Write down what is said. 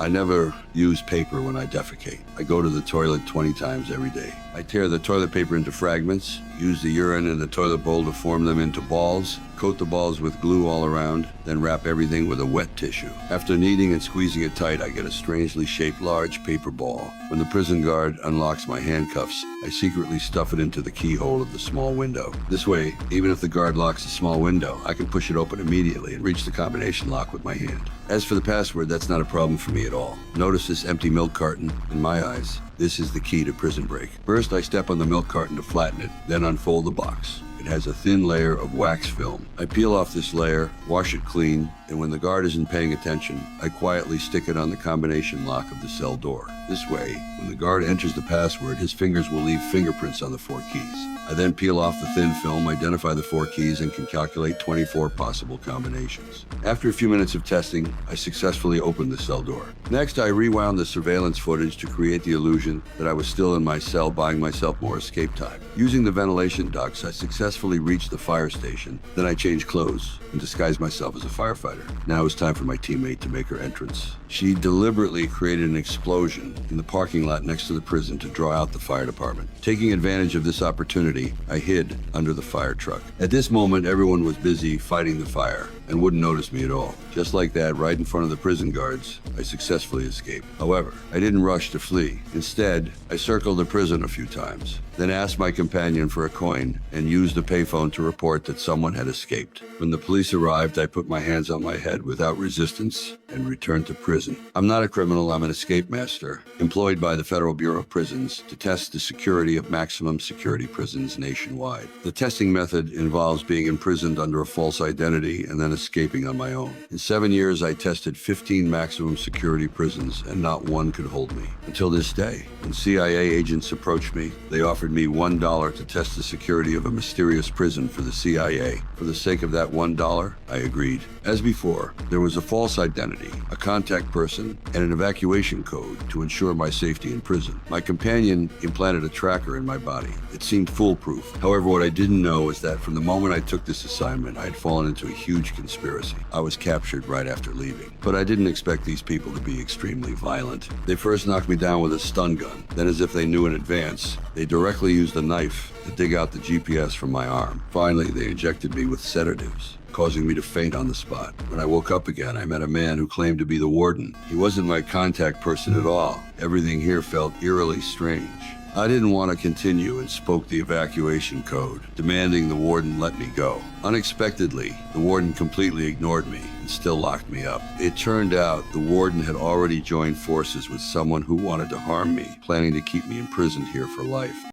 I never use paper when I defecate. I go to the toilet 20 times every day. I tear the toilet paper into fragments, use the urine in the toilet bowl to form them into balls, coat the balls with glue all around, then wrap everything with a wet tissue. After kneading and squeezing it tight, I get a strangely shaped large paper ball. When the prison guard unlocks my handcuffs, I secretly stuff it into the keyhole of the small window. This way, even if the guard locks a small window, I can push it open immediately and reach the combination lock with my hand. As for the password, that's not a problem for me at all. Notice this empty milk carton? In my eyes, this is the key to prison break. First, I step on the milk carton to flatten it, then unfold the box. It has a thin layer of wax film. I peel off this layer, wash it clean, and when the guard isn't paying attention, I quietly stick it on the combination lock of the cell door. This way, when the guard enters the password, his fingers will leave fingerprints on the 4 keys. I then peel off the thin film, identify the 4 keys, and can calculate 24 possible combinations. After a few minutes of testing, I successfully opened the cell door. Next, I rewound the surveillance footage to create the illusion that I was still in my cell, buying myself more escape time. Using the ventilation ducts, I successfully reached the fire station. Then I changed clothes and disguised myself as a firefighter. Now it's time for my teammate to make her entrance. She deliberately created an explosion in the parking lot next to the prison to draw out the fire department. Taking advantage of this opportunity, I hid under the fire truck. At this moment, everyone was busy fighting the fire and wouldn't notice me at all. Just like that, right in front of the prison guards, I successfully escaped. However, I didn't rush to flee. Instead, I circled the prison a few times, then asked my companion for a coin and used a payphone to report that someone had escaped. When the police arrived, I put my hands on my head without resistance and returned to prison. I'm not a criminal, I'm an escape master, employed by the Federal Bureau of Prisons to test the security of maximum security prisons nationwide. The testing method involves being imprisoned under a false identity and then escaping on my own. In 7 years, I tested 15 maximum security prisons and not one could hold me. Until this day, when CIA agents approached me, they offered me $1 to test the security of a mysterious prison for the CIA. For the sake of that $1, I agreed. As before, there was a false identity, a contact person, and an evacuation code to ensure my safety in prison. My companion implanted a tracker in my body. It seemed foolproof. However, what I didn't know is that from the moment I took this assignment, I had fallen into a huge conspiracy. I was captured right after leaving. But I didn't expect these people to be extremely violent. They first knocked me down with a stun gun. Then, as if they knew in advance, they directly used a knife to dig out the GPS from my arm. Finally, they injected me with sedatives, causing me to faint on the spot. When I woke up again, I met a man who claimed to be the warden. He wasn't my contact person at all. Everything here felt eerily strange. I didn't want to continue and spoke the evacuation code, demanding the warden let me go. Unexpectedly, the warden completely ignored me and still locked me up. It turned out the warden had already joined forces with someone who wanted to harm me, planning to keep me imprisoned here for life.